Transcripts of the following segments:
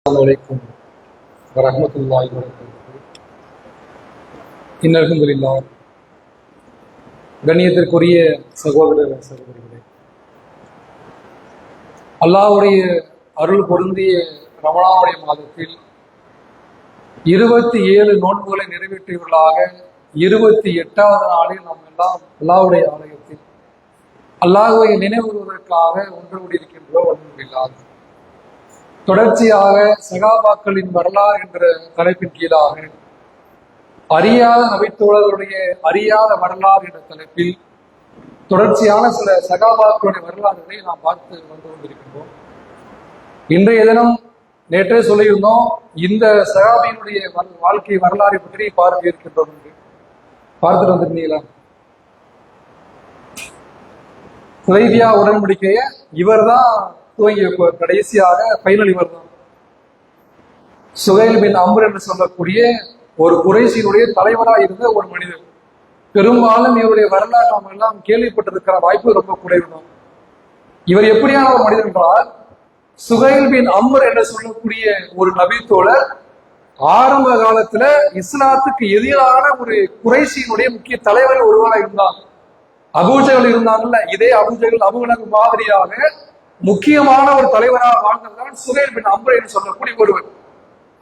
அலைக்கும் வரஹ்மத்துல்லாஹி வபரகாத்துஹு. அல்ஹம்துலில்லாஹ். கண்ணியத்திற்குரிய சகோதர சகோதரிகளே, அல்லாஹ்வுடைய அருள் பொருந்திய ரமலானுடைய மாதத்தில் 27 நோன்புகளை நிறைவேற்றியவர்களாக 28வது நாளில் நாம் எல்லாம் அல்லாஹ்வுடைய ஆலயத்தில் அல்லாஹ்வை நினைவுறுவதற்காக ஒன்று கூடியிருக்கின்றோம். அல்ஹம்துலில்லாஹ். தொடர்ச்சியாக சகாபாக்களின் வரலாறு என்ற தலைப்பின் கீழாக அறியாத நபித்தோழர்களுடைய அறியாத வரலாறு என்ற தலைப்பில் தொடர்ச்சியான சில சகாபாக்களுடைய வரலாறுகளை நாம் பார்த்து வந்து கொண்டிருக்கின்றோம். இன்றைய தினம் நேற்றே சொல்லியிருந்தோம், இந்த சகாபியினுடைய வாழ்க்கை வரலாறை பற்றி பார்க்க இருக்கின்றோம் என்று. பார்த்துட்டு வந்திருந்தீங்களா? ஹுதைபியா உடன்படிக்கைய இவர் தான் துவங்கி வைப்பார். கடைசியாக ஃபைனல் இவர் தான். சுஹைல் பின் அம்ர் என்று சொல்லக்கூடிய ஒரு குறைஷியினுடைய தலைவராக இருந்த ஒரு மனிதர். பெரும்பாலும் இவருடைய வரலாறு நாம் எல்லாம் கேள்விப்பட்டிருக்கிற வாய்ப்பு ரொம்ப குறைவுதான். இவர் எப்படியான ஒரு மனிதர் என்றால், சுஹைல் பின் அம்ர் என்று சொல்லக்கூடிய ஒரு நபித்தோழர் ஆரம்ப காலத்துல இஸ்லாத்துக்கு எதிரான ஒரு குறைஷியினுடைய முக்கிய தலைவர் ஒருவராக இருந்தார். அபூஜகல் இருந்தாங்கல்ல, இதே அபூஜகல் அபூலகு மாதிரியாக முக்கியமான ஒரு தலைவராக வாழ்ந்ததுதான் சுஹைல் பின் அம்ர் என்று சொல்லக்கூடிய ஒருவர்.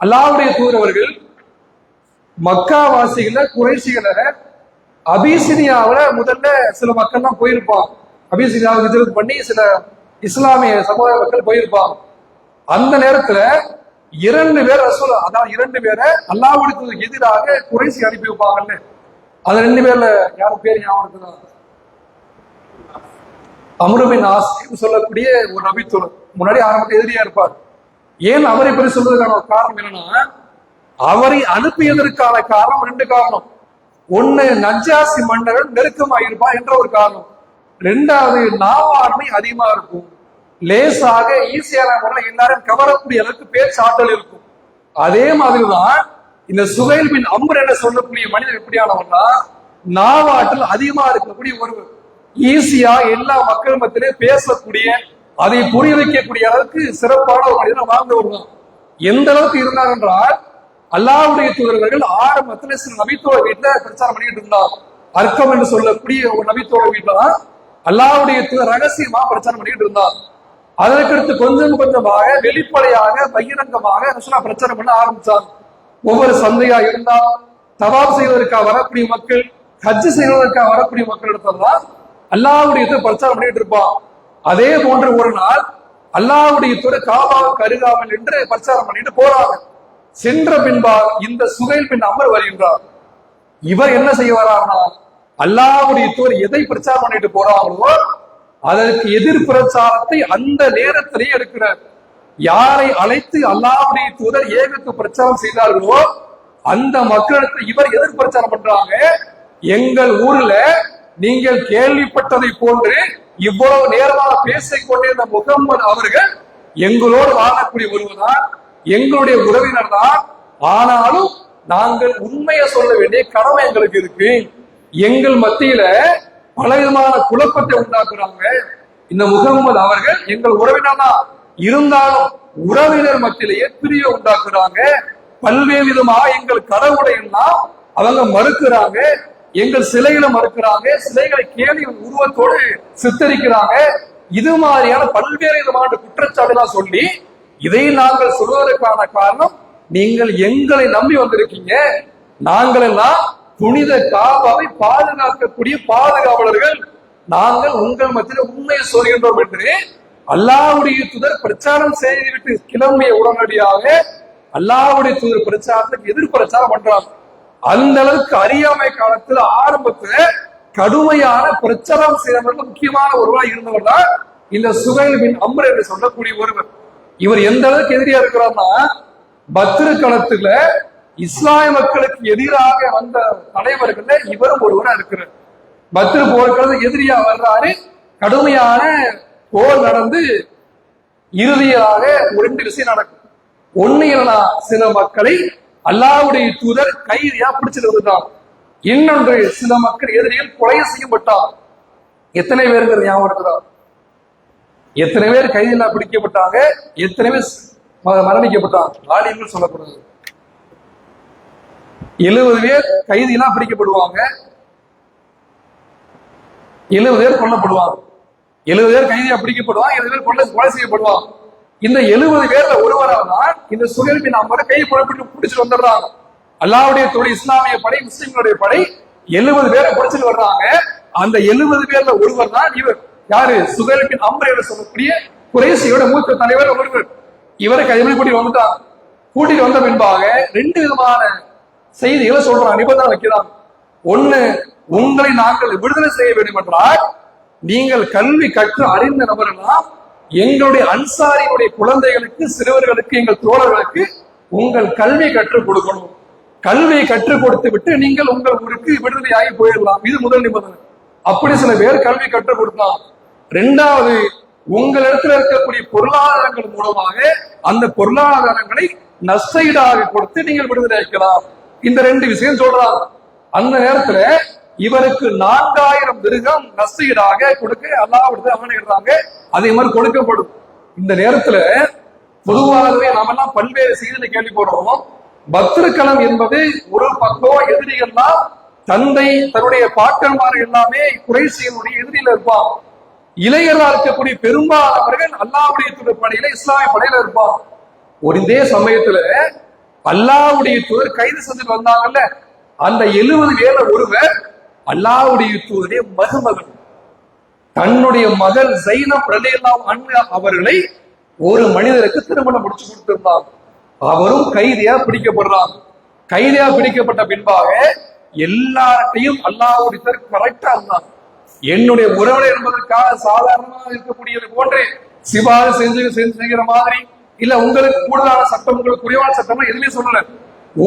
அல்லாஹ்வுடைய தூதரவர்கள் மக்கா வாசிகள குறைஷிகள அபிசினியாவில முதல்ல சில மக்கள் தான் போயிருப்பாங்க. அபிசினியாவை ஹிஜ்ரத் பண்ணி சில இஸ்லாமிய சமுதாய மக்கள் போயிருப்பாங்க. அந்த நேரத்துல 2 பேர் ரசூல், அதாவது 2 பேரை அல்லாஹ்வுக்கு எதிராக குறைஷி அனுப்பி வைப்பாங்கல்ல. அந்த 2 பேர்ல யாரும் பேர் ஞாபகம் இருக்குதா? அம்ரு பின் ஆஸ் சொல்லக்கூடிய ஒரு நபித்தோழர் முன்னாடி ஆரம்பத்தில் எதிரியா இருப்பார். ஏன் அவரை பற்றி சொல்றதுக்கான காரணம் என்னன்னா, அவரை அனுப்பியதற்கான காரணம் 2 காரணம். ஒண்ணு, நஜ்ஜாசி மன்னர்கள் நெருக்கமாக இருப்பார் என்ற ஒரு காரணம். 2வது, நாவாண்மை அதிகமா இருக்கும், லேசாக ஈஸியான முறையில் எல்லாரும் கவரக்கூடிய அளவுக்கு பேச்சாற்றல் இருக்கும். அதே மாதிரிதான் இந்த சுஹைல் பின் அம்ர் என்ற சொல்லக்கூடிய மனிதர் எப்படியானவன்னா, நாவாற்றல் அதிகமா இருக்கக்கூடிய ஒருவர். ஈஸியா எல்லா மக்கள் மத்தியிலே பேசக்கூடிய, அதை புரிய வைக்கக்கூடிய அளவுக்கு சிறப்பான ஒரு மனிதன் வாழ்ந்தவர் தான். எந்த அளவுக்கு இருந்தார் என்றால், அல்லாஹ்வுடைய தூதர்கள் ஆரம்பத்தில் சில நபித்தோழர் வீட்டுல பிரச்சாரம் பண்ணிட்டு இருந்தார். அர்க்கம் என்று சொல்லக்கூடிய ஒரு நபித்தோழர் வீட்டுல தான் அல்லாஹ்வுடைய தூதர் ரகசியமா பிரச்சாரம் பண்ணிட்டு இருந்தார். அதற்கடுத்து கொஞ்சம் கொஞ்சமாக வெளிப்படையாக பகிரங்கமாக பிரச்சாரம் பண்ண ஆரம்பிச்சாங்க. ஒவ்வொரு சந்தையா இருந்தா, தவாப் செய்வதற்காக வரக்கூடிய மக்கள், ஹஜ் செய்வதற்காக வரக்கூடிய மக்கள் இடத்துலதான் அல்லாஹ்வுடைய பிரச்சாரம் பண்ணிட்டு இருப்பான். அதே போன்று ஒரு நாள் அல்லாஹ்வுடைய தூதர் காபாவுக்கு அருகாமல் என்று பிரச்சாரம் பண்ணிட்டு போறாங்க. சென்ற பின்பால் இந்த சுஹைல் பின் அம்ர் வருகின்றார். இவர் என்ன செய்ய வர்றார்னா, அல்லாஹ்வுடைய தூதர் எதை பிரச்சாரம் பண்ணிட்டு போறாங்களோ அதற்கு எதிர் பிரச்சாரத்தை அந்த நேரத்திலேயே எடுக்கிறார். யாரை அழைத்து அல்லாஹ்வுடைய தூதர் ஏகத்து பிரச்சாரம் செய்தார்களோ அந்த மக்களுக்கு இவர் எதிர் பிரச்சாரம் பண்றாங்க. எங்கள் ஊர்ல நீங்கள் கேள்விப்பட்டதை போன்று இவ்வளவு நேரமாக பேசிக் கொண்டிருந்த முகம்மது அவர்கள் எங்களோடு வாழக்கூடிய ஒருவர்தான், எங்களுடைய உறவினர் தான். ஆனாலும் நாங்கள் உண்மையை சொல்ல வேண்டிய கடமை எங்களுக்கு இருக்கு. எங்கள் மத்தியில பலவிதமான குழப்பத்தை உண்டாக்குறாங்க. இந்த முகம்மது அவர்கள் எங்கள் உறவினர் தான், இருந்தாலும் உறவினர் மத்தியிலேயே பிரிவை உண்டாக்குறாங்க. பல்வேறு விதமாக எங்கள் கடவுளை எல்லாம் அவங்க மறுக்கிறாங்க, எங்கள் சிலைகளை மறுக்கிறாங்க, சிலைகளை கேலி உருவத்தோடு சித்தரிக்கிறாங்க. இது மாதிரியான பல்வேறு விதமான குற்றச்சாட்டுலாம் சொல்லி, இதை நாங்கள் சொல்வதற்கான காரணம், நீங்கள் எங்களை நம்பி வந்திருக்கீங்க, நாங்கள் எல்லாம் புனித காபாவை பாதுகாக்கக்கூடிய பாதுகாவலர்கள், நாங்கள் உங்கள் மத்தியில் உண்மையை சொல்கின்றோம் என்று அல்லாஹ்வுடைய தூதர் பிரச்சாரம் செய்துவிட்டு கிளம்பிய உடனடியாக அல்லாஹ்வுடைய தூதர் பிரச்சாரத்துக்கு எதிர் பிரச்சாரம் பண்றாங்க. அந்த அளவுக்கு அறியாமை காலத்துல ஆரம்பத்துல கடுமையான பிரச்சாரம் செய்தவர்கள் முக்கியமான ஒருவராக இருந்தவர் தான் இந்த சுஹைல் பின் அம்ர் என்று சொல்லக்கூடிய ஒருவர். இவர் எந்த அளவுக்கு எதிரியா இருக்கிறார்னா, பத்ரு களத்துல இஸ்லாமிய மக்களுக்கு எதிராக வந்த தலைவர்கள் இவரும் ஒருவரா இருக்கிறார். பத்ரு போர்க்களத்துக்கு எதிரியா வர்றாரு. கடுமையான போர் நடந்து இறுதியாக 2 விஷயம் நடக்கும். ஒண்ணு என்னன்னா, சில மக்களை அல்லாஹ்வுடைய தூதர் கைதியா பிடிச்சிட்டு வந்துட்டார். இன்னொன்று, சில மக்கள் எதிரிகள் கொலை செய்யப்பட்டார். எத்தனை பேருங்கிற ஞாபகம் இருக்குதா? எத்தனை பேர் கைதில் பிடிக்கப்பட்டாங்க, எத்தனை பேர் மரணிக்கப்பட்டான். ஆலிம்கள் சொல்லக்கூடாது. 70 பேர் கைதியெல்லாம் பிடிக்கப்படுவாங்க, 70 பேர் கொல்லப்படுவாங்க, 70 பேர் கைதியா பிடிக்கப்படுவாங்க, 70 பேர் கொலை செய்யப்படுவாங்க. இந்த 70 பேர்ல ஒருவரால் இந்த சுஹைல் பின் அம்ரை கை புறப்பட்டு பிடிச்சிட்டு வந்துடுறாங்க. அல்லாஹ்வுடைய தூதர், இஸ்லாமிய படை, முஸ்லிம்களுடைய படை 70 பேரை பிடிச்சிட்டு வர்றாங்க. அந்த 70 பேர்ல ஒருவர் தான் இவர். யாரு? சுஹைல் பின் அம்ரை என்று சொல்லக்கூடிய குறைஷியோட மூத்த தலைவர் ஒருவர். இவரை கைது கூட்டிட்டு வந்துட்டாங்க. கூட்டிட்டு வந்த பின்பாக 2 விதமான செய்திகளை சொல்றாங்க, நிபந்தனை வைக்கிறாங்க. ஒண்ணு, உங்களை நாங்கள் விடுதலை செய்ய வேண்டும் என்றால் நீங்கள் கல்வி கற்று அறிந்த நபரெல்லாம் எங்களுடைய அன்சாரியுடைய குழந்தைகளுக்கு, சிறுவர்களுக்கு, எங்கள் தோழர்களுக்கு உங்கள் கல்வி கற்றுக் கொடுக்கணும். கல்வியை கற்றுக் கொடுத்து விட்டு நீங்கள் உங்கள் ஊருக்கு விடுதலையாகி போயிடலாம். இது முதல் நிபந்தனை. அப்படி சில பேர் கல்வி கற்றுக் கொடுக்கலாம். 2வது, உங்களிடத்தில் இருக்கக்கூடிய பொருளாதாரங்கள் மூலமாக அந்த பொருளாதாரங்களை நஷ்டஈடாக கொடுத்து நீங்கள் விடுதலை அளிக்கலாம். இந்த 2 விஷயம் சொல்றாங்க. அந்த நேரத்துல இவருக்கு 4000 திர்ஹம் நஷ்டஈடாக கொடுக்க அல்லாஹ்விடத்தில் ஆணையிடுறாங்க. அதே மாதிரி கொடுக்கப்படும். இந்த நேரத்துல பொதுவாகவே நாம எல்லாம் பல்வேறு செய்திகளை கேள்விப்படுறோம். பத்ருக்களம் என்பது ஒரு பக்கம் எதிரிகள்லாம் தந்தை, தன்னுடைய பாட்டன்மார்கள் எல்லாமே குறைஷிகளுடைய எதிரியில இருப்பாங்க. இளைஞர்களா இருக்கக்கூடிய பெரும்பாலானவர்கள் அல்லாஹ்வுடைய தூதர் படையில, இஸ்லாமிய படையில இருப்பாங்க. ஒரு இதே சமயத்துல அல்லாஹ்வுடைய தூதர் கைது செஞ்சுட்டு வந்தாங்கல்ல, அந்த 70 பேர்ல ஒருவர் அல்லாஹ்வுடைய தூதருடைய மருமகன். தன்னுடைய மகள் ஜைனப் ரலியல்லாஹு அன்ஹா அவர்களை ஒரு மனிதருக்கு திருமணம் முடிச்சு கொடுத்திருந்தாங்க. அவரும் கைதியா பிடிக்கப்படுறாங்க. கைதியா பிடிக்கப்பட்ட பின்பாக எல்லார்ட்டையும் அல்லாஹ்வுடைய தூதர் கரெக்டா இருந்தாங்க. என்னுடைய உறவினர் என்பதற்காக சாதாரணமாக இருக்கக்கூடியது போன்று சிபாரிசு செய்கிற மாதிரி இல்ல, உங்களுக்கு கூடுதலான சட்டம், உங்களுக்கு குறைவான சட்டம் எதுவுமே சொல்லல.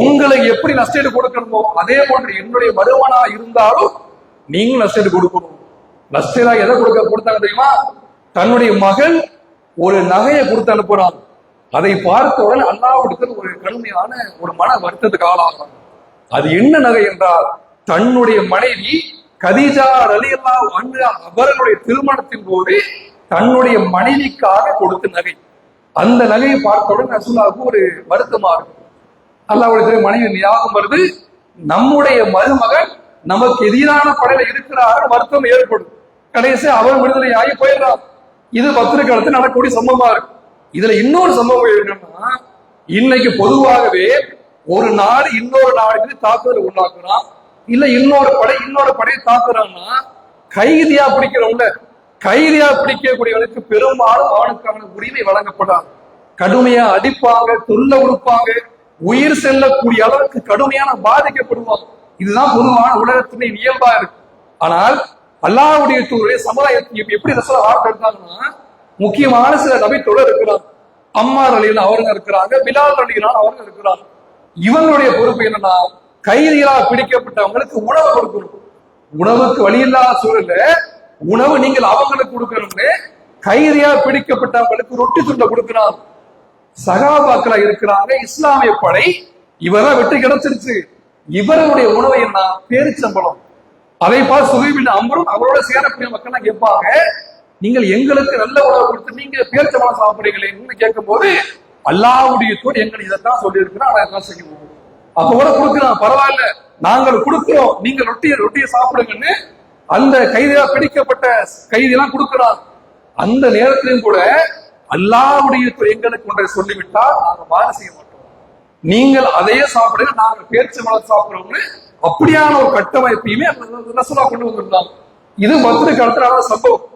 உங்களுக்கு எப்படி நஷ்டஈடு கொடுக்கணுமோ அதே போன்று என்னுடைய வருமானா இருந்தாலும் நீங்களும் நஷ்டஈடு கொடுக்கணும். நஷ்டஈடா எதை கொடுத்தாங்க தெரியுமா? தன்னுடைய மகள் ஒரு நகையை கொடுத்து அனுப்புறாங்க. அதை பார்த்தவுடன் அல்லாஹ்வுடைய ஒரு கடுமையான ஒரு மன வருத்தத்துக்கு ஆளாகும். அது என்ன நகை என்றால், தன்னுடைய மனைவி கதீஜா ரலியல்லாஹு அன்ஹா அவர்களுடைய திருமணத்தின் போது தன்னுடைய மனைவிக்காக கொடுத்த நகை. அந்த நகையை பார்த்தவுடன் ரசூலுல்லாஹ்வுக்கு ஒரு வருத்தமா இருக்கும். அல்லாஹ்வுடைய மனைவி ஞாபகம் வருது. நம்முடைய மருமகன் நமக்கு எதிரான படையில இருக்கிறார், வருத்தம் ஏற்படும். கடைசி அவர் விடுதலை ஆகி போயிடுறார். இது பத்ருக்களத்தில் நடக்கக்கூடிய சம்பவமா இருக்கு. இதுல இன்னொரு சம்பவம் என்னன்னா, இன்னைக்கு பொதுவாகவே ஒரு நாடு இன்னொரு நாடுக்கு தாக்குதல் உண்டாக்குறான், இல்ல இன்னொரு படையை தாக்குறான்னா கைதியா பிடிக்கிறவங்க, கைதியா பிடிக்கக்கூடியவனுக்கு பெரும்பாலும் அவனுக்கான உரிமை வழங்கப்படாது. கடுமையா அடிப்பாங்க, தொல்லை கொடுப்பாங்க, உயிர் செல்லக்கூடிய அளவுக்கு கடுமையான பாதிக்கப்படுவாங்க. இதுதான் பொதுவான உலகத்தின் இயல்பா இருக்கு. ஆனால் அல்லாஹ்வுடைய தூதருடைய சமுதாயத்தை எப்படி ரசூல் ஆர்டர்ந்தாங்கன்னா, முக்கியமான சில நபி தோழர் இருக்கிறாங்க. அம்மார் ரலியல்லாஹு அவங்க இருக்கிறாங்க, பிலால் ரலியல்லாஹு அவங்க இருக்கிறாங்க. இவங்களுடைய பொறுப்பு என்னன்னா, கைதிகளாக பிடிக்கப்பட்டவங்களுக்கு உணவு கொடுக்கணும். உணவுக்கு வழி இல்லாத சூழல்ல உணவு நீங்கள் அவங்களுக்கு கொடுக்கணும்னு கைதியா பிடிக்கப்பட்டவங்களுக்கு ரொட்டி துண்டை கொடுக்கிறாங்க. சகாபாக்களா இருக்கிறாங்க, இஸ்லாமிய படை இவரை வெற்றி கிடைச்சிருச்சு. இவருடைய உணவு என்ன? பேரிச்சம்பளம். அதை பார்த்து சுஹைல் பின் அம்ரும் அவரோட சேரக்கூடிய மக்கள் கேட்பாங்க, நீங்கள் எங்களுக்கு நல்ல உணவு கொடுத்து நீங்க பேரிச்சம்பளம் சாப்பிடுறீங்களேன்னு கேட்கும் போது அல்லாஹ்வுடைய தூதர் எங்களை இதைத்தான் சொல்லி இருக்கிறோம், அதான் செய்வோம். அப்ப கூட கொடுக்கிறோம், பரவாயில்ல நாங்கள் கொடுக்கிறோம், நீங்க ரொட்டியை சாப்பிடுங்கன்னு அந்த கைதியா பிடிக்கப்பட்ட கைதியெல்லாம் கொடுக்கிறார். அந்த நேரத்திலும் கூட அல்லாஹ்வுடைய தூதர் எங்களுக்கு ஒன்றை சொல்லிவிட்டால் நாங்க மாறு செய்ய மாட்டோம், நீங்கள் அதையே சாப்பிடுங்க, நாங்கள் பேரிச்சம்பளம் சாப்பிடுறோம்னு அப்படியான ஒரு கட்டமைப்பையுமே ரசூலா கொண்டு வந்திருந்தாங்க. இது பத்ரு காலத்துல சம்பவம்.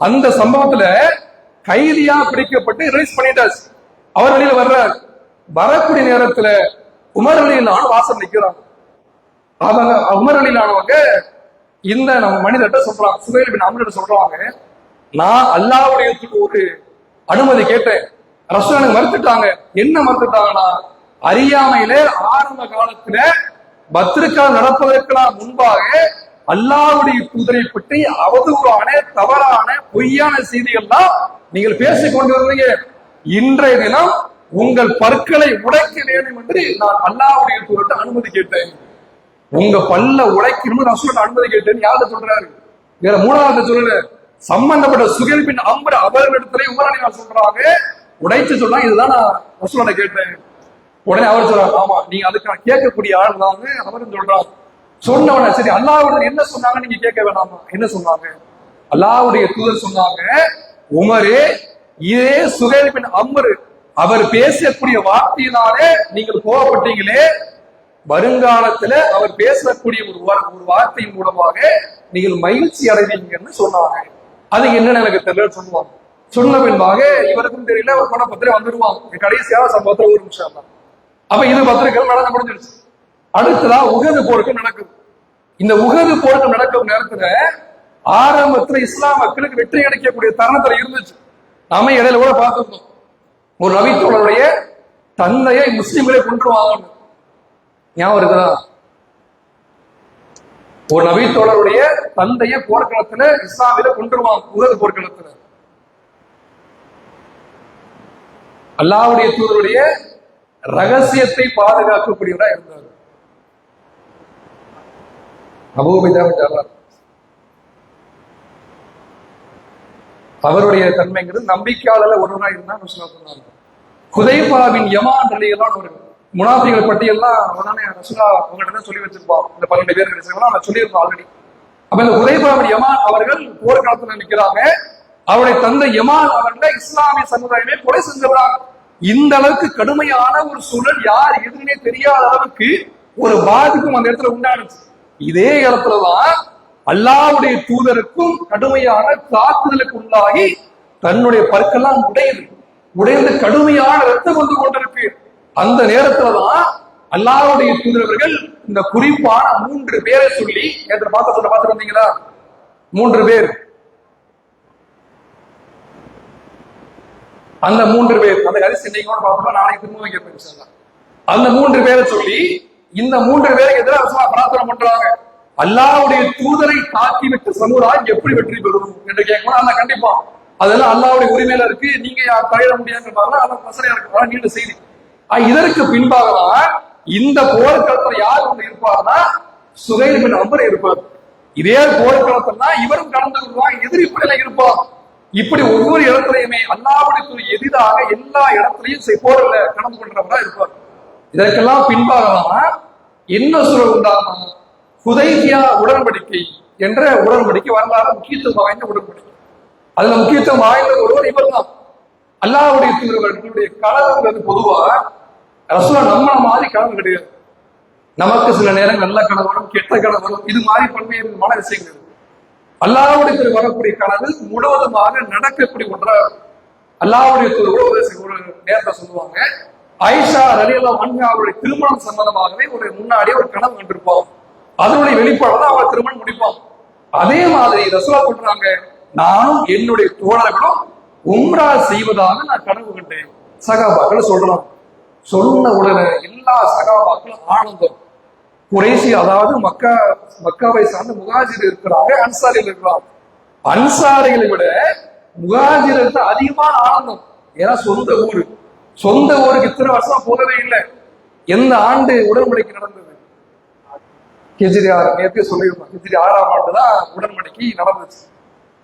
அந்த சம்பவத்துல கைதியா பிடிக்கப்பட்டு ரிலீஸ் பண்ணிட்டாச்சு. அவர் வெளியில வர்றார். வரக்கூடிய நேரத்துல உமர் ரலியல்லாஹு வாசல் நிக்கிறாங்க. அவங்க உமர் ரலியல்லாஹுவங்க இந்த நம்ம மனிதர்கிட்ட சொல்றாங்க, சுஹைல் பின் அம்ர் சொல்றாங்க, நான் அல்லாஹ்வுடைய ஒரு அனுமதி கேட்டேன், ரசூல் எனக்கு மறுத்துட்டாங்க. என்ன மறுத்துட்டாங்கன்னா, அறியாமையில ஆரம்ப காலத்துல பத்ருக்கால் நடப்பதற்கெல்லாம் முன்பாக அல்லாஹ்வுடைய தூதரை பற்றி அவதூறான, தவறான, பொய்யான செய்திகள்லாம் நீங்கள் பேசிக் கொண்டு வந்தீங்க. இன்றைய தினம் உங்கள் பற்களை உடைக்க வேண்டும் என்று நான் அல்லாஹ்வுடைய தூதர்கிட்ட அனுமதி கேட்டேன். உங்க பல்ல உடைக்கணும்னு ரசூல் அனுமதி கேட்டேன்னு யாரு சொல்றாரு? வேற மூணாவது சொல்லல, சம்பந்தப்பட்ட சுஹைல் பின் அம்ர் அவர்களிடத்திலே உமர் ரலியல்லாஹு சொல்றாங்க, உடைச்சு சொன்னா இதுதான் நான் ரசூலுல்லாஹ் கேட்டேன். உடனே அவர் சொல்றாரு, ஆமா நீங்க அதுக்கான கேட்கக்கூடிய ஆள் தான் அவரும் சொல்றாரு. சொன்னவன சரி அல்லாஹ்வுடைய என்ன சொன்னாங்க நீங்க கேட்க வேணாமா? என்ன சொன்னாங்க? அல்லாஹ்வுடைய தூதர் சொன்னாங்க, உமரே இதே சுஹைல் பின் அம்ர் அவர் பேசக்கூடிய வார்த்தையினாலே நீங்கள் கோவப்பட்டீங்களே, வருங்காலத்துல அவர் பேசக்கூடிய ஒரு வார்த்தையின் மூலமாக நீங்கள் மகிழ்ச்சி அடைவீங்கன்னு சொன்னாங்க. அது என்னன்னு எனக்கு தெரியல சொல்லுவாங்க. சொன்ன பின்பாக இவருக்கும் தெரியல, ஒரு பண பத்திரம் வந்துருவாங்க. கடைசியாக சம்பவத்துல ஒரு நிமிஷம் தான். அப்ப இது பத்திரிகள் நடந்து முடிஞ்சிருச்சு. அடுத்ததா உஹது போருக்கு நடக்குது. இந்த உஹது போருக்கு நடக்கும் நேரத்துல ஆரம்பத்துல இஸ்லாம் மக்களுக்கு வெற்றி கிடைக்கக்கூடிய தருணத்துல இருந்துச்சு. நாம இடையில கூட பார்த்திருந்தோம், ஒரு நபித்தோழருடைய தந்தையை முஸ்லிம்களை கொன்றுவாங்க. ஞாபகம் இருக்குதா? ஒரு நபித்தோழருடைய தந்தையை போர்க்களத்துல இஸ்லாமில கொன்றுவாங்க. உஹது போர்க்களத்துல அல்லாஹ்வுடைய தூதருடைய ரகசியத்தை பாதுகாக்கக்கூடியவரா இருந்தார் அபூ உபைதா பின் ஜர்ராஹ். அவருடைய தன்மைங்கிறது நம்பிக்கையாளர் ஒருவராக இருந்தார் சொன்னாங்க. ஹுதைஃபா பின் யமான் ரலியல்லாஹு அன்ஹு முனாஃபிகள் பட்டியெல்லாம் உடனே ரசூலுல்லாஹ் அவங்ககிட்ட சொல்லி வச்சிருப்பாங்க. இந்த 12 பேர் கிடைச்சாங்கன்னா நான் சொல்லியிருப்பேன் ஆல்ரெடி. அப்ப இந்த ஹுதைஃபா பின் யமான் அவர்கள் போர்க்களத்துல நிற்கிறாங்க. அவருடைய தந்தை யமான் அவர்களை இஸ்லாமிய சமுதாயமே கொலை செஞ்சவராங்க. இந்த அளவுக்கு கடுமையான ஒரு சூழல் யார் எதுனே தெரியாத அளவுக்கு ஒரு பாதிப்பும் அந்த இடத்துல உண்டானுச்சு. இதே இடத்துலதான் அல்லாஹ்வுடைய தூதருக்கும் கடுமையான தாக்குதலுக்கு உள்ளாகி தன்னுடைய பற்கெல்லாம் உடைந்து கடுமையான ரத்தம் வந்து கொண்டிருக்கு. அந்த நேரத்துலதான் அல்லாஹ்வுடைய தூதரவர்கள் இந்த குறிப்பான 3 பேரை சொல்லி நேற்று பார்த்து வந்தீங்களா? 3 பேர். அந்த 3 பேர் அந்த ஹதீஸ் இன்னைக்கு பார்த்தோம்னா நாளைக்கு திரும்ப வைக்க அந்த 3 பேரை சொல்லி இந்த 3 பேருக்கு எதிராக பிரார்த்தனை பண்றாங்க. அல்லாஹ்வுடைய தூதரை தாக்கிவிட்டு சமுதாயம் எப்படி வெற்றி பெறும் என்று கேட்கணும். அல்ல கண்டிப்பா அதெல்லாம் அல்லாஹ்வுடைய உரிமையில இருக்கு, நீங்க தலையிட முடியாதுன்னு அந்த பிரச்சனை இருக்கு. நீண்ட செய்தி. இதற்கு பின்பாக இந்த போர்க்களத்துல யார் ஒன்று இருப்பார்னா சுஹைல் பின் அம்ர் இருப்பார். இதே போர்க்களத்துல இவரும் கலந்து கொள்வார், எதிர்ப்படையில இருப்பார். இப்படி ஒவ்வொரு இடத்துலையுமே அல்லாஹ்வுடைய எதிராக எல்லா இடத்துலையும் போர்ல கலந்து கொள்றவரா இருப்பார். இதற்கெல்லாம் பின்பாக என்ன சூழல் உண்டானா ஹுதைபியா உடன்படிக்கை என்ற உடன்படிக்கை வரலாறு முக்கியத்துவம் வாய்ந்த உடன்படிக்கை. அதுல முக்கியத்துவம் வாய்ந்த ஒருவர் இவர் தான். அல்லாஹ்வுடைய தூதர்களுடைய கனவுங்கிறது பொதுவா ரசூலுல்லாஹ் நம்மள மாதிரி கனவு கிடையாது. நமக்கு சில நேரம் நல்ல கனவு வரும், கெட்ட கனவு வரும், இது மாதிரி பல்வேறு விதமான விஷயங்கள். அல்லாஹ்வுடைய தூதர் வரக்கூடிய கனவு முழுவதுமாக நடக்கக்கூடிய ஒன்றா. அல்லாஹ்வுடைய தூதர் ஒரு நேரத்தை சொல்லுவாங்க, ஆயிஷா ரலியல்லாஹு அன்ஹா அவருடைய திருமணம் சம்பந்தமாகவே ஒரு முன்னாடியே ஒரு கனவு கண்டிருப்பான். அதனுடைய வெளிப்பாடுதான் அவர் திருமணம் முடிப்பான். அதே மாதிரி ரசூலுல்லாஹ் சொல்றாங்க, நானும் என்னுடைய தோழர்களும் உம்ரா செய்வதாக நான் கனவு கண்டேன். சகாபாக்கள் சொல்றாங்க. சொன்ன உடனே எல்லா சகாபாக்களும் ஆனந்தம். குறைசி அதாவது மக்காவை சார்ந்த முகாஜிர் இருக்கிறாங்க, அன்சாரிகள் இருக்கிறாங்க. அன்சாரிகளை விட முகாஜிருக்கு அதிகமான ஆனந்தம். ஏன்னா சொந்த ஊருக்கு இத்தனை வருஷம் போகவே இல்லை. எந்த ஆண்டு உடன்படிக்கை நடந்தது? ஹிஜ்ரி 6 சொல்லியிருந்தோம். ஹிஜ்ரி 6ஆம் ஆண்டு தான் உடன்படிக்கை நடந்துச்சு.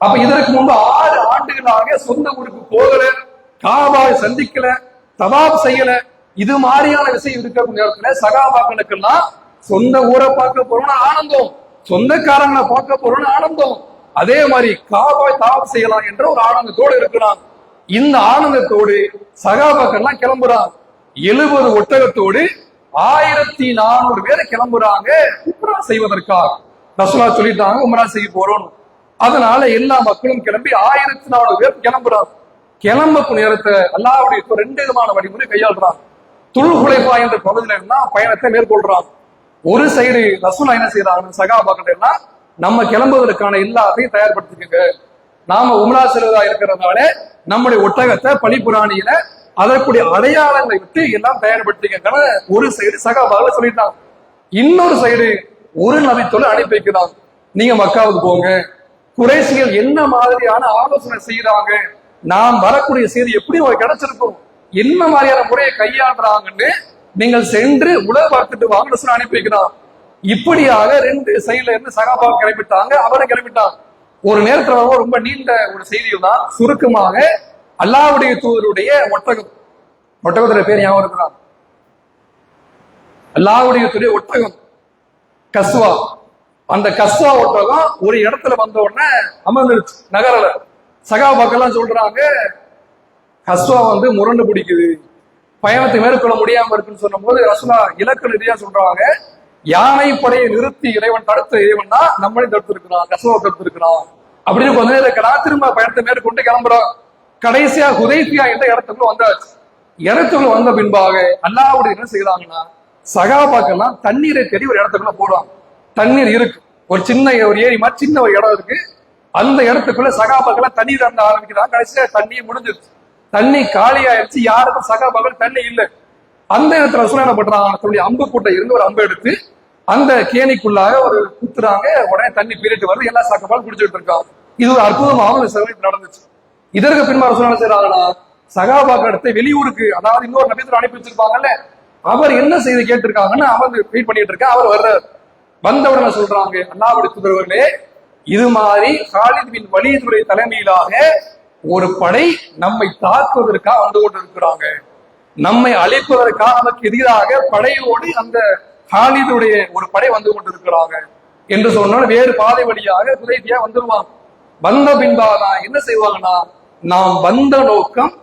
அப்ப இதற்கு முன்பு 6 ஆண்டுகளாக சொந்த ஊருக்கு போகல, காபாவை சந்திக்கல, தவாப் செய்யல. இது மாதிரியான விஷயம் இருக்கிற நேரத்துல சகாபாக்களுக்கெல்லாம் சொந்த ஊரை பார்க்க போறோம்னு ஆனந்தம், சொந்தக்காரங்களை பார்க்க போறோம்னு ஆனந்தம். அதே மாதிரி காபாவை தவாப் செய்யலாம் என்ற ஒரு ஆனந்தத்தோடு இருக்கிறான். இந்த ஆனந்தத்தோடு சகாபாக்கள்லாம் கிளம்புறாங்க. 70 ஒட்டகத்தோடு 1400 பேரை கிளம்புறாங்க உம்ரா செய்வதற்காக. ரசூலுல்லாஹ் சொல்லிட்டாங்க உம்ரா செய்ய போறோம். அதனால எல்லா மக்களும் கிளம்பி 1400 பேர் கிளம்புறாங்க. கிளம்பக்கூடிய நேரத்தை அல்லாஹ்வுடைய 2 விதமான வழிமுறை கையாளுறாங்க. துல்ஹுலைஃபா என்ற பகுதியில இருந்தா பயணத்தை மேற்கொள்றாங்க. ஒரு சைடு ரசூலுல்லாஹ் என்ன செய்யறாங்க, சகாபாக்கள் எல்லாம் நம்ம கிளம்புவதற்கான எல்லாத்தையும் தயார்படுத்திக்கங்க, நாம உம்ரா செல்வதா இருக்கிறதுனால நம்முடைய ஒட்டகத்தை பலிபுராணியில அதற்குரிய அடையாளங்களை விட்டு எல்லாம் தயார்படுத்திக்க ஒரு சைடு சகாபாக்கள் சொல்லிட்டாங்க. இன்னொரு சைடு ஒரு நபித்தோடு அனுப்பி வைக்கிறாங்க, நீங்க மக்காவுக்கு போங்க, குறைஷிகள் என்ன மாதிரியான ஆலோசனை செய்யறாங்க, நாம் வரக்கூடிய செய்தி எப்படி கிடைச்சிருக்கும், என்ன மாதிரியான முறையை கையாளுறாங்கன்னு நீங்கள் சென்று உலக பார்த்துட்டு வாங்க சொல்லி அனுப்பி வைக்கிறான். இப்படியாக 2 சைடுல இருந்து சகாபாக்கள் கிளம்பிட்டாங்க, அவரை கிளம்பிட்டாங்க. ஒரு நேரத்துல ரொம்ப நீண்ட ஒரு செய்தியில் தான் சுருக்கமாக அல்லாஹ்வுடைய தூதருடைய ஒட்டகம், ஒட்டகத்துடைய பேர் ஞாபகம் இருக்கிறான், அல்லாஹ்வுடைய தூதருடைய ஒட்டகம் கஸ்வா. அந்த கஸ்வா ஒட்டகம் ஒரு இடத்துல வந்த உடனே அமர்ந்துருச்சு நகரல. சகாபாக்கெல்லாம் சொல்றாங்க, கஸ்வா முரண்டு பிடிக்குது, பயணத்தை மேற்கொள்ள முடியாம இருக்குன்னு சொன்னும் போது ரசூலா இலக்கு ரீதியா சொல்றாங்க, யானை படையை நிறுத்தி இறைவன் தடுத்த இறைவன் தான் நம்மளையும் தடுத்திருக்கிறான், கஸ்வா தடுத்திருக்கிறான் அப்படின்னு கொஞ்ச நேரம் இருக்கிறா. திரும்ப பயணத்தை மேற்கொண்டு கிளம்புறோம். கடைசியா ஹுதைபியா என்ற இடத்துக்குள்ள வந்தாச்சு. இடத்துக்குள்ள வந்த பின்பாக அல்லாஹ்வுடைய என்ன செய்யறாங்கன்னா, சகாபாக்கெல்லாம் தண்ணீரை தேடி ஒரு இடத்துக்குள்ள போடுவாங்க. தண்ணீர் இருக்கு, ஒரு சின்ன ஒரு ஏரி மாதிரி சின்ன ஒரு இடம் இருக்கு. அந்த இடத்துக்குள்ள சகாபாக்கெல்லாம் தண்ணீர் அந்த ஆரம்பிக்கிறாங்க. கடைசியா தண்ணி முடிஞ்சிருச்சு, தண்ணி காலியாயிருச்சு, யாருக்கும் சகாபாக்கள் தண்ணி இல்லை. அந்த இடத்துல ரசூல் என்ன பண்றாங்க, தன்னுடைய அம்பு கூட்டை இருந்து ஒரு அம்பு எடுத்து அந்த கேணிக்குள்ளாக ஒரு குத்துறாங்க. உடனே தண்ணி பீரிட்டு வருது, எல்லா சகாபாக்களும் குடிச்சிட்டு இருக்காங்க. இது ஒரு அற்புதமான சமயம் நடந்துச்சு. இதற்கு பின்பாக ரசூல் என்ன செய்யறாங்கன்னா, சகாபாக்கள் இடத்தை வெளியூருக்கு, அதாவது இன்னொரு நபியத்துல அனுப்பி வச்சிருப்பாங்கல்ல, அவர் என்ன செய்து கேட்டிருக்காங்கன்னு அவர் வெயிட் பண்ணிட்டு இருக்கா. அவர் வர்றார். வந்தவுடனே சொல்றாங்க, அல்லாஹ்வுடைய தூதர்களே, இது மாதிரி காலித் பின் வலீதுடைய தலைமையிலாக ஒரு படை நம்மை தாக்குவதற்காக வந்து கொண்டிருக்கிறாங்க, நம்மை அழிப்பதற்காக நமக்கு எதிராக படையோடு அந்த காலிதுடைய ஒரு படை வந்து கொண்டிருக்கிறாங்க என்று சொன்னால் வேறு பாதை வழியாக ஹுதைபியா வந்துருவாங்க. வந்த பின்பாக என்ன செய்வாங்கன்னா, நாம் வந்த நோக்கம்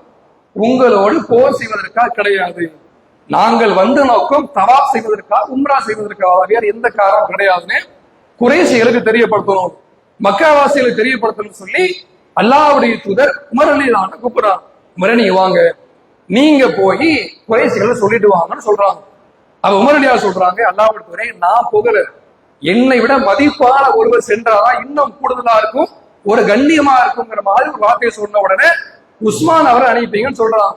உங்களோடு போர் செய்வதற்காக கிடையாது, நாங்கள் வந்த நோக்கம் தவாப் செய்வதற்காக, உம்ரா செய்வதற்காக, வேறு எந்த காரணம் கிடையாதுன்னு குறைஷிகளுக்கு தெரியப்படுத்தணும், மக்காவாசிகளுக்கு தெரியப்படுத்தணும் சொல்லி அல்லாஹ்வுடைய தூதர் உமர் ரலியல்லாஹு கூப்பிடுறாங்க. உமரே நீங்க வாங்க, நீங்க போய் குறைஷிகளை சொல்லிட்டு வாங்கன்னு சொல்றாங்க. அப்ப உமர் ரலியல்லாஹு சொல்றாங்க, அல்லாஹ்வுடைய தூதரே நான் போகல, என்னை விட மதிப்பான ஒருவர் சென்றாதான் இன்னும் கூடுதலா இருக்கும், ஒரு கண்ணியமா இருக்குங்கிற மாதிரி ஒரு வார்த்தையை சொன்ன உடனே உஸ்மான் அவரை அனுப்பிங்கன்னு சொல்றாங்க.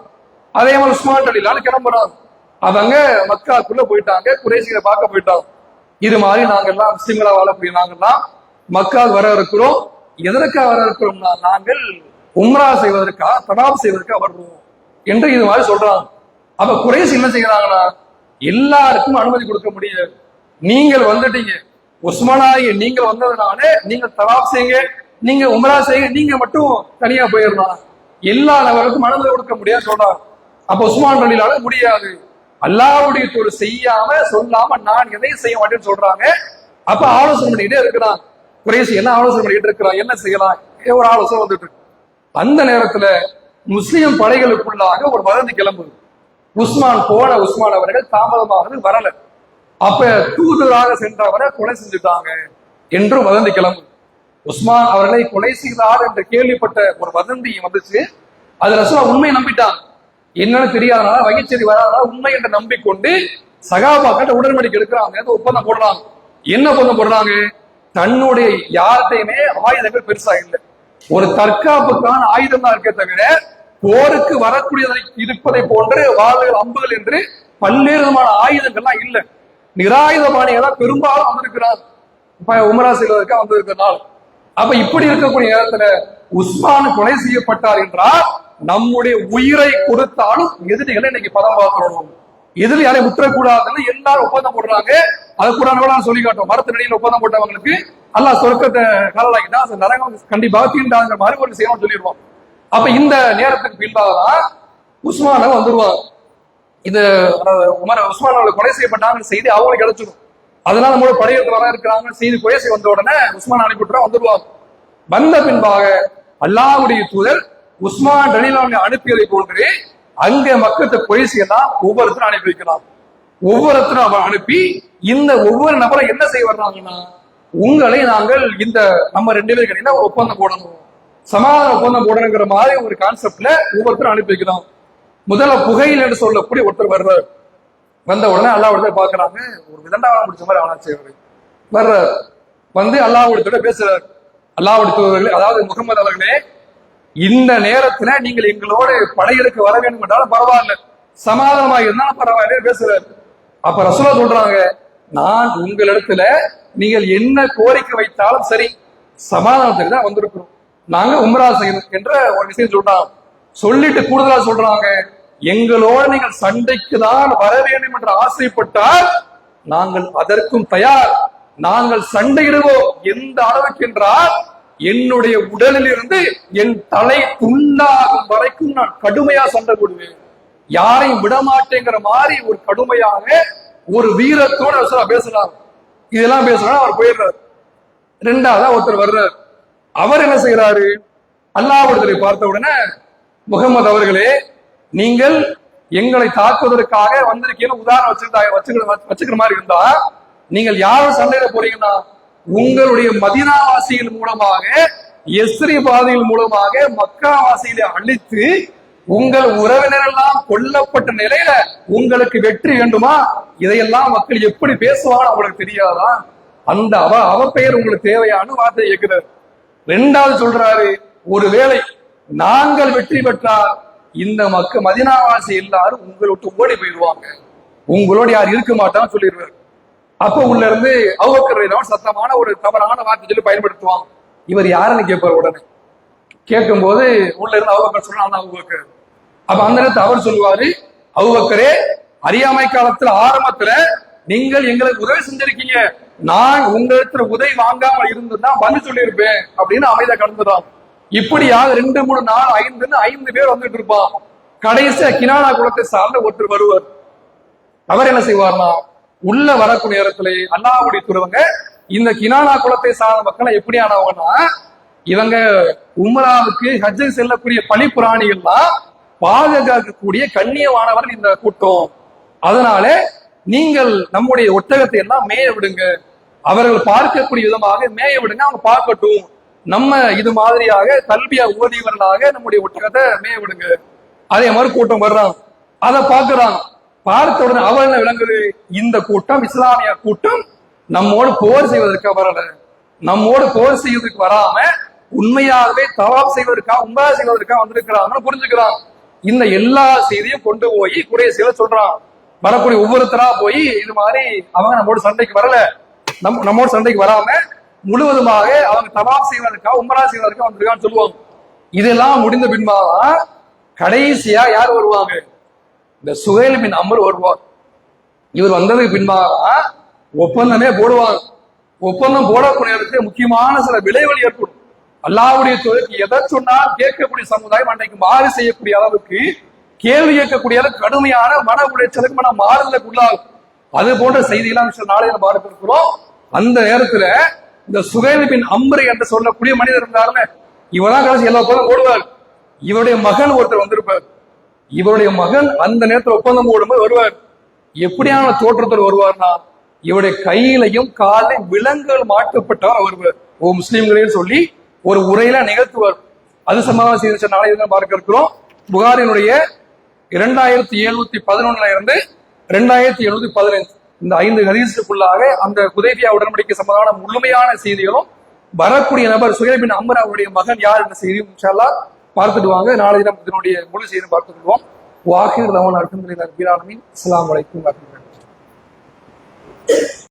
அதே மாதிரி உஸ்மான் ரலியல்லாஹு கிளம்புறாங்க. அவங்க மக்காக்குள்ள போயிட்டாங்க, குறைஷிகளை பார்க்க போயிட்டாங்க. இது மாதிரி நாங்கெல்லாம் முஸ்லிம்களா வாழக்கூடிய நாங்கெல்லாம் மக்காவுக்கு வர இருக்கிறோம். எதற்காக வர இருக்கிறோம்னா, நாங்கள் உம்ரா செய்வதற்காக, தவாப் செய்வதற்காக வர்றோம் என்று இது மாதிரி சொல்றாங்க. அப்ப குறைஷி என்ன செய்யறாங்கன்னா, எல்லாருக்கும் அனுமதி கொடுக்க முடியாது, நீங்கள் வந்துட்டீங்க, உஸ்மானாயி நீங்கள் வந்ததுனால நீங்கள் தவாப் செய்யுங்க, நீங்க உம்ரா செய்யுங்க, நீங்க மட்டும் தனியா போயிடலாம், எல்லா நபருக்கும் அனுமதி கொடுக்க முடியாது சொல்றாங்க. அப்ப உஸ்மான் ரலியல்லாஹு முடியாது, அல்லாஹ்வுடைய தூதர் செய்யாம சொல்லாம நான் எதையும் செய்ய மாட்டேன்னு சொல்றாங்க. அப்ப ஆலோசனை பண்ணிட்டே இருக்கிறான். குறைஷி என்ன ஆலோசனை பண்ணிட்டு இருக்கிறான், என்ன செய்யலாம், ஒரு ஆலோசனை வந்துட்டு இருக்கு. அந்த நேரத்துல முஸ்லிம் படைகளுக்குள்ளாக ஒரு வதந்தி கிளம்புது. உஸ்மான் அவர்கள் தாமதமாக வரல, அப்ப தூதராக சென்றவரை கொலை செஞ்சுட்டாங்க என்று வதந்தி கிளம்புது. உஸ்மான் அவர்களை கொலை செய்தார் என்று கேள்விப்பட்ட ஒரு வதந்தி வந்துச்சு. அது ரசூலுல்லாஹ் உண்மையை நம்பிட்டாங்க. என்னன்னு தெரியாதனால, வகைச்செய்தி வராதனால உண்மை என்று நம்பிக்கொண்டு சகாபாக்கிட்ட உடன்படிக்கை எடுக்கிறாங்க, ஒப்பந்தம் போடுறாங்க. என்ன ஒப்பந்தம் போடுறாங்க, தன்னுடைய யார்கிட்டையுமே ஆயுதங்கள் பெருசா இல்லை, ஒரு தற்காப்புக்கான ஆயுதம் தான் இருக்கே தவிர போருக்கு வரக்கூடியதை இருப்பதை போன்று வாள்கள், அம்புகள் என்று பல்வேறு விதமான ஆயுதங்கள்லாம் இல்லை. நிராயுதபாணிகள் பெரும்பாலும் வந்திருக்கிறார் உமரா செய்வதற்காக வந்திருக்கிறார். அப்ப இப்படி இருக்கக்கூடிய நேரத்துல உஸ்மான் கொலை செய்யப்பட்டார் என்றால் நம்முடைய உயிரை கொடுத்தாலும் எதிரிகளை இன்னைக்கு பதம் பார்க்கணும், எதிரி யாரை முற்றக்கூடாதுன்னு எல்லாரும் ஒப்பந்தம் போடுறாங்க. அது கூட சொல்லி காட்டும், மரத்தினடியில் ஒப்பந்தம் போட்டவங்களுக்கு அல்லாஹ் சொர்க்கத்தை காலாக்கிட்டா அந்த நரகம் கண்டிப்பாக தீண்டாங்கிற மாதிரி ஒரு செய்யணும் சொல்லிடுவோம். அப்ப இந்த நேரத்துக்கு பின்பாகதான் உஸ்மான வந்துருவாங்க. இது உஸ்மான் அவர்கள் கொலை செய்யப்பட்டாங்க செய்தி அவங்களுக்கு கிடைச்சிடும். அதனால நம்மளோட படையெடுத்து வர இருக்கிறாங்க செய்தி கொலை செய்ய வந்த உடனே உஸ்மான் அனுப்பிவிட்டு வந்துருவாங்க. வந்த பின்பாக அல்லாஹ்வுடைய தூதர் உஸ்மான் ரலியல்லாஹு அனுப்பியதை போன்று அங்க மக்கத்தை கொலை செய்யலாம் ஒவ்வொருத்தரும் அனுப்பி வைக்கலாம். ஒவ்வொருத்தரும் அவன் அனுப்பி இந்த ஒவ்வொரு நபரை என்ன செய்ய வர்றாங்கன்னா, உங்களை நாங்கள் இந்த நம்ம 2 பேருக்கு இடையில ஒரு ஒப்பந்தம் போடணும், சமாதான ஒப்பந்தம் போடணுங்கிற மாதிரி ஒரு கான்செப்ட்ல ஒவ்வொருத்தரும் அனுப்பி வைக்கலாம். முதல்ல புகையில் என்று சொல்லக்கூடிய ஒருத்தர் வர்றார். வந்த உடனே அல்லாஹ்வுடைய பாக்குறாங்க, ஒரு விதண்டாவனம் முடிச்ச மாதிரி அவனா செய்வாரு. வர்றார், வந்து அல்லாஹ்வுடைய பேசுறார். அல்லாஹ்வுடைய தூதர்களே, அதாவது முகமது அவர்களே, இந்த நேரத்துல நீங்கள் எங்களோடு படையெடுக்க வர வேண்டும் என்றாலும் பரவாயில்ல, சமாதானமாக இருந்தாலும் பரவாயில்ல பேசுறாரு. அப்ப ரசூலுல்லாஹ் சொல்றாங்க, நான் உங்களிடத்துல நீங்கள் என்ன கோரிக்கை வைத்தாலும் சரி, சமாதானத்துக்கு தான் வந்திருக்கிறோம், நாங்க உம்ரா செய்யணும் என்ற ஒரு விஷயம் சொல்றாங்க. சொல்லிட்டு கூடுதலா சொல்றாங்க, எங்களோட நீங்கள் சண்டைக்கு தான் வர வேண்டும் என்று ஆசைப்பட்டால் நாங்கள் அதற்கும் தயார், நாங்கள் சண்டையிடுவோம். எந்த அளவுக்கு என்றால் என்னுடைய உடலில் இருந்து என் தலை துண்டாகும் வரைக்கும் நான் கடுமையா சண்டை போடுவேன், யாரையும் விடமாட்டேங்கிற மாதிரி ஒரு கடுமையாக ஒரு வீரத்தோட பேசுறாரு. இதெல்லாம் பேசுறாரு. அவர் போயிடுறாரு. ரெண்டாவதா ஒருத்தர் வர்றார். அவர் என்ன செய்யறாரு? அல்லாஹ்விடத்தை பார்த்த உடனே, முகமது அவர்களே, நீங்கள் எங்களை தாக்குவதற்காக வந்திருக்கீங்க உதாரணம் வச்சுக்கிற மாதிரி இருந்தா நீங்கள் யாரும் சண்டையில போறீங்கன்னா உங்களுடைய மதீனாவாசிகள் மூலமாக, எஸ்ரி பாதைகள் மூலமாக மக்காவாசிகளை அழித்து உங்கள் உறவினர் எல்லாம் கொல்லப்பட்ட நிலையில உங்களுக்கு வெற்றி வேண்டுமா? இதையெல்லாம் மக்கள் எப்படி பேசுவாங்க அவங்களுக்கு தெரியாதா? அந்த அவ பெயர் உங்களுக்கு தேவையான வார்த்தை கேட்கிறார். ரெண்டாவது சொல்றாரு, ஒருவேளை நாங்கள் வெற்றி பெற்றால் இந்த மதீனாவாசி எல்லாரும் உங்களை விட்டு ஓடி போயிடுவாங்க, உங்களோட யார் இருக்க மாட்டான்னு சொல்லிடுவார். அப்ப உள்ள இருந்து அபூபக்கர் சத்தமான ஒரு தவறான வார்த்தை சொல்லி பயன்படுத்துவாங்க. இவர் யாருன்னு கேட்பார். உடனே கேட்கும் போது உள்ள இருந்து அபூபக்கர் சொன்னா அபூபக்கர். அப்ப அந்த நேரத்தில் அவர் சொல்லுவாரு, அபூபக்கரே, அறியாமை காலத்துல ஆரம்பத்துல நீங்கள் எங்களுக்கு உதவி செஞ்சிருக்கீங்க, நான் உங்களிடத்துல உதவி வாங்காமல் இருந்துன்னா பதில் சொல்லியிருப்பேன் அப்படின்னு அமைதியா கடந்துதான். இப்படியாக 2, 3, 4, 5 பேர் வந்துட்டு இருப்பான். கடைசியா கினானா குலத்தை சார்ந்த ஒருத்தர் வருவார். அவர் என்ன செய்வார்னா, உள்ள வரக்கூடிய நேரத்துல அல்லாஹ்வுடைய தூதவங்க இந்த கினானா குலத்தை சார்ந்த மக்களை எப்படியானவங்கன்னா, இவங்க உம்ராவுக்கு ஹஜ்ஜை செல்லக்கூடிய பணிப்புராணிகள்லாம் பாதுகாக்கக்கூடிய கண்ணியமானவர்கள் இந்த கூட்டம். அதனால நீங்கள் நம்முடைய ஒட்டகத்தை எல்லாம் மேய விடுங்க, அவர்கள் பார்க்கக்கூடிய விதமாக மேய விடுங்க, அவங்க பார்க்கட்டும், நம்ம இது மாதிரியாக கல்வியா உதவியவர்களாக நம்முடைய ஒட்டகத்தை மேய விடுங்க. அதே மாதிரி கூட்டம் வர்றாங்க, அதை பார்க்கிறாங்க. பார்த்த உடனே அவர் என்ன விளங்குது, இந்த கூட்டம் இஸ்லாமிய கூட்டம் நம்மோடு போர் செய்வதற்கு வரல, நம்மோடு போர் செய்வதற்கு வராம உண்மையாகவே தவாப் செய்வதற்காக உம்ரா செய்வதற்காக வந்திருக்கிறாங்கன்னு புரிஞ்சுக்கிறான். இந்த எல்லா செய்தியும் கொண்டு போய் குறைசியில சொல்றான். வரக்கூடிய ஒவ்வொருத்தரா போய் இது மாதிரி அவங்க நம்மோட சண்டைக்கு வரல, நம்மோட சண்டைக்கு வராம முழுவதுமாக அவங்க தவாப் செய்வதற்காக உம்ரா செய்வதற்காக வந்திருக்கான்னு சொல்லுவாங்க. இதெல்லாம் முடிந்த பின்பாதான் கடைசியா யார் வருவாங்க, இந்த சுஹைல் பின் அம்ர் வருவார். இவர் வந்ததுக்கு பின்பாக ஒப்பந்தமே போடுவாங்க. ஒப்பந்தம் போடக்கூடிய நேரத்தில் முக்கியமான சில விளைவுகள் ஏற்படும். அல்லாஹ்வுடைய தூதருக்கு எதை சொன்னால் கேட்கக்கூடிய சமுதாயம் அன்றைக்கு மாறு செய்யக்கூடிய அளவுக்கு, கேள்வி கேட்கக்கூடிய அளவுக்கு கடுமையான மன உளைச்சலுக்கு மன மாறுதலுக்கு உள்ளாகும். அது போன்ற செய்திகளாம் நாளை நம்ம பார்க்க இருக்கிறோம். அந்த நேரத்துல இந்த சுஹைல் பின் அம்ர் என்று சொல்லக்கூடிய மனிதர் இருந்தாருன்னு, இவதான் கடைசி எல்லா போதும் ஓடுவார். இவருடைய மகன் ஒருத்தர் வந்திருப்பார். இவருடைய மகன் அந்த நேரத்தில் ஒப்பந்தம் போடும்போது வருவார். எப்படியான தோற்றத்தில் வருவார்னா, இவருடைய கையிலையும் காலையும் விலங்குகள் மாட்டப்பட்டவர் வருவார். ஓ முஸ்லீம்களையும் சொல்லி ஒரு உரையில நிகழ்த்துவார். அது சம்பவம் செய்த நாளை பார்க்க இருக்கிறோம். புகாரினுடைய 2711 இருந்து 2715 இந்த 5 ஹதீஸுக்குள்ளாக அந்த ஹுதைபியா உடன்படிக்கை சம்பந்தமான முழுமையான செய்திகளும், வரக்கூடிய நபர் சுஹைல் பின் அம்ர் அவருடைய மகன் யார் என்ற செய்தியும் இன்ஷா அல்லாஹ் பார்த்துட்டு வாங்க. நாளை தினம் இதனுடைய முழு செய்தியும் பார்த்துக்குவோம். வாஹிர் தவானா அல்ஹம்துலில்லாஹி ரப்பில் ஆலமீன். அஸ்ஸலாமு அலைக்கும் வரஹ்மத்துல்லாஹி.